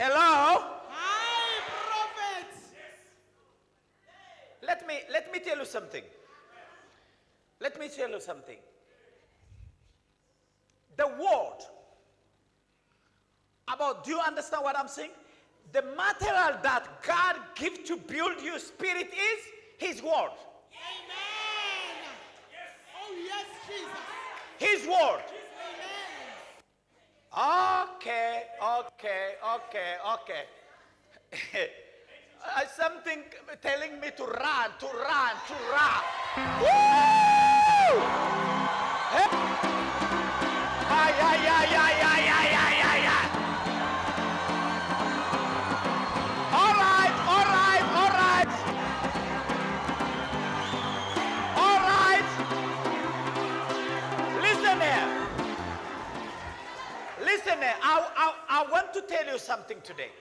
Hello? Hi, prophet. Let me tell you something. Let me tell you something. The word about, do you understand what I'm saying? The material that God gives to build your spirit is His word. Amen. Yes. Oh, yes, Jesus. His word. Amen. Okay. Something telling me to run. Woo! Hey. All right. Listen here. I want to tell you something today.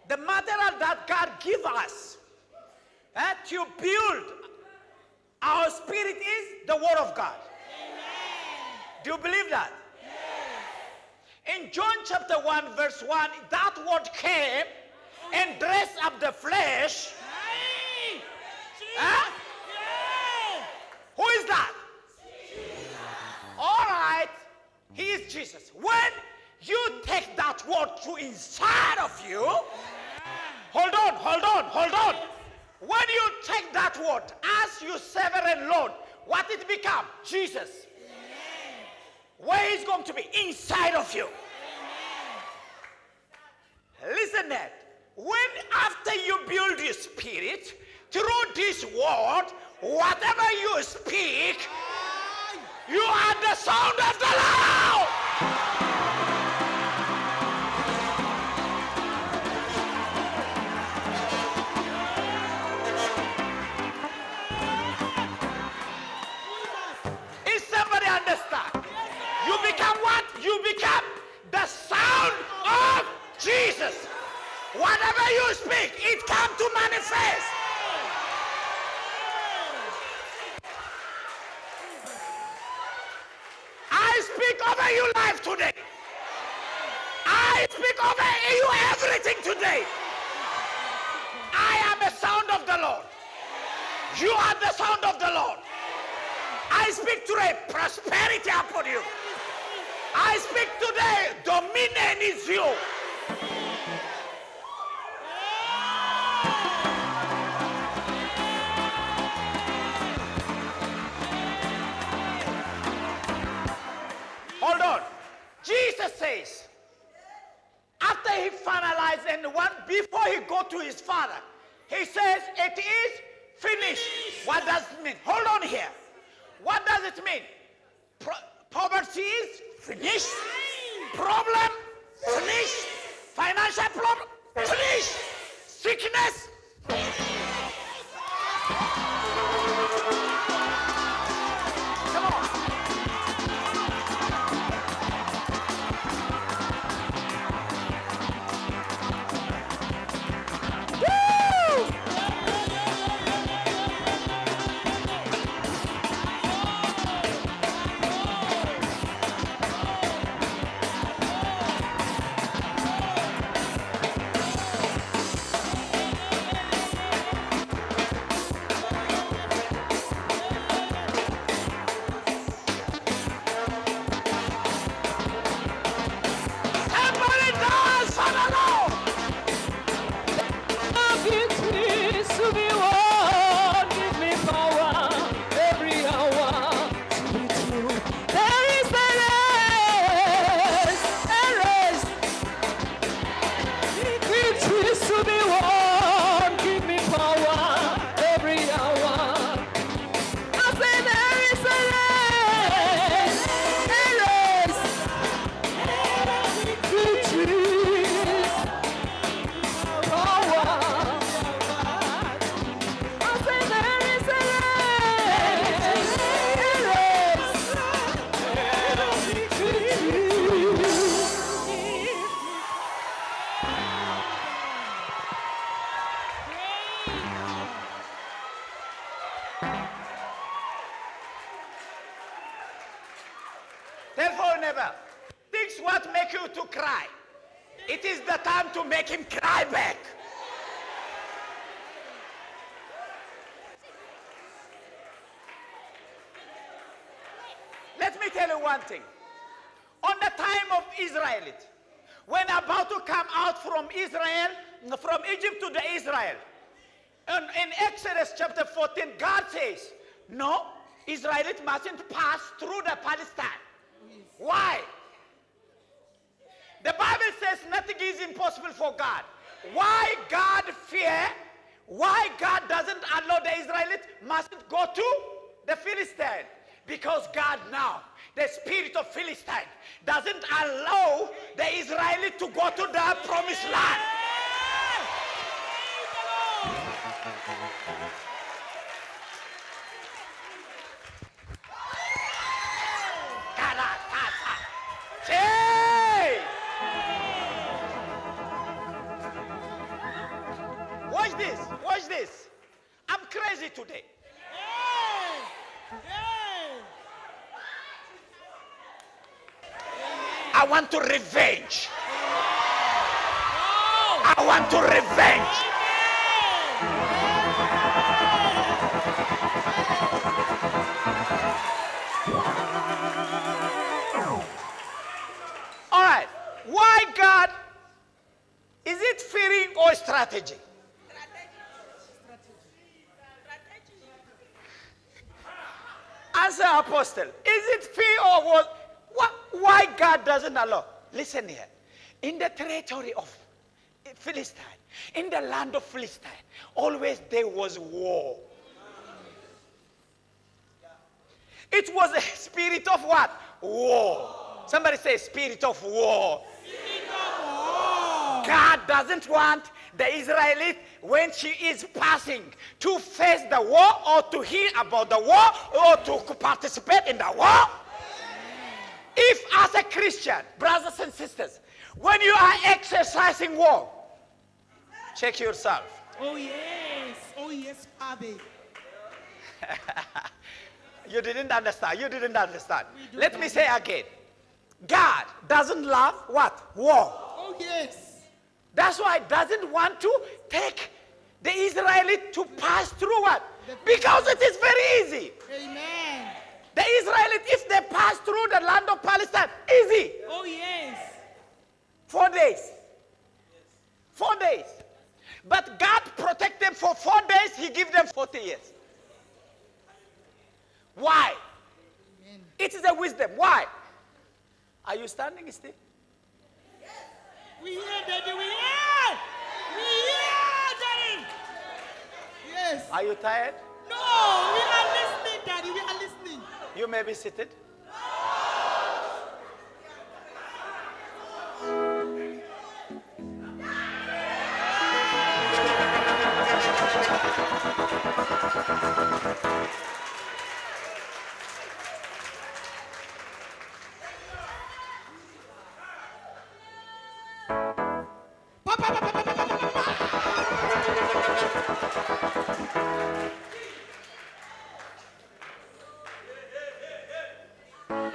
The material that God gives us to build our spirit is the Word of God. Amen. Do you believe that? Yes. In John chapter 1 verse 1, that word came and dressed up the flesh. Hey. Huh? Yeah. Who is that? All right. He is Jesus. When you take that word to inside of you, hold on. When you take that word as your Savior and Lord, what it become? Jesus. Where is going to be? Inside of you. Listen that. When after you build your spirit, through this word, whatever you speak, you are the sound of the Lord. Is somebody understand? You become what? You become the sound of Jesus. Whatever you speak, it comes to manifest. I speak over your life today. I speak over you everything today. I am the sound of the Lord. You are the sound of the Lord. I speak today prosperity upon you. I speak today dominion is you. Hold on. Jesus says, after he finalized and before he go to his Father, he says, it is finished. What does it mean? Hold on here. What does it mean? Poverty is finished. Problem, finished. Financial problem, finished. Sickness. Come on. the time to make him cry back. Let me tell you one thing. On the time of Israelites, when about to come out from Israel, from Egypt to the Israel, and in Exodus chapter 14, God says, no, Israelites mustn't pass through the Palestine. Why? The Bible says nothing is impossible for God. Why God fear? Why God doesn't allow the Israelites mustn't go to the Philistine? Because God now, the spirit of Philistine, doesn't allow the Israelites to go to the promised land. Hey! Watch this, watch this. I'm crazy today. I want to revenge. I want to revenge. All right. Why God? Is it fearing or strategy? Answer, Apostle. Is it fear or what? Why God doesn't allow? Listen here. In the territory of Philistine, in the land of Philistine, always there was war. It was a spirit of what? War. Somebody say spirit of war. Spirit of war. God doesn't want the Israelite, when she is passing, to face the war or to hear about the war or to participate in the war. If as a Christian, brothers and sisters, when you are exercising war, check yourself. Oh yes, Father. You didn't understand. You didn't understand. Let me say again. God doesn't love what? War. Oh yes. That's why he doesn't want to take the Israelites to pass through what? Because it is very easy. Amen. The Israelites, if they pass through the land of Palestine, easy. Oh yes. 4 days. 4 days. But God protect them for 4 days. He give them 40 years. Why? Amen. It is a wisdom. Why? Are you standing still? We hear, Daddy. We hear. We hear, Daddy. Yes. Are you tired? No, we are listening, Daddy. We are listening. You may be seated.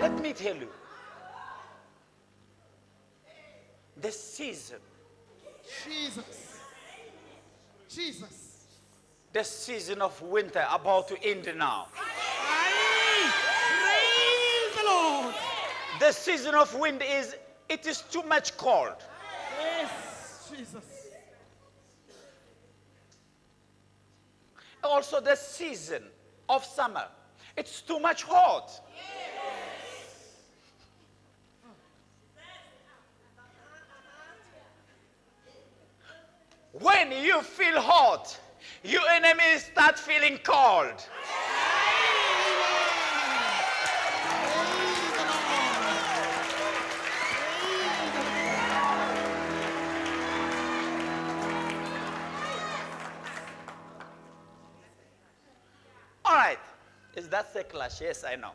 Let me tell you, the season, Jesus. the season of winter about to end now. Aye. Praise the Lord. The season of wind it is too much cold. Yes, Jesus. Also the season of summer, it's too much hot. When you feel hot, your enemies start feeling cold. All right. Is that a clash? Yes, I know.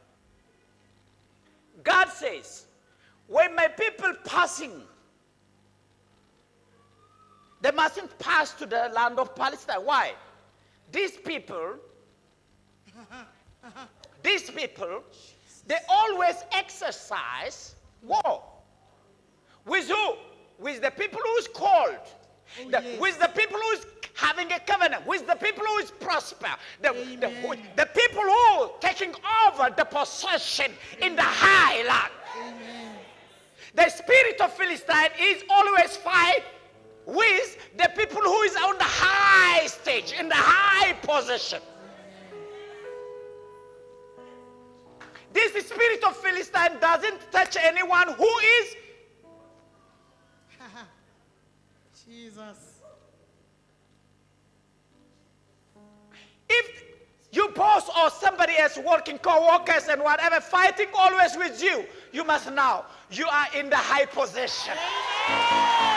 God says, when my people passing, they mustn't pass to the land of Palestine. Why? These people, they always exercise war. With who? with the people who's called, Oh, the- yes. with the people who's having a covenant, with the people who is prosper, the Amen. people who are taking over the possession in the high land. Amen. The spirit of Philistine is always fight with the people who is on the high stage, in the high position. This spirit of Philistine doesn't touch anyone who is. Jesus. If your boss or somebody else working, co-workers and whatever, fighting always with you, you must know you are in the high position. Amen.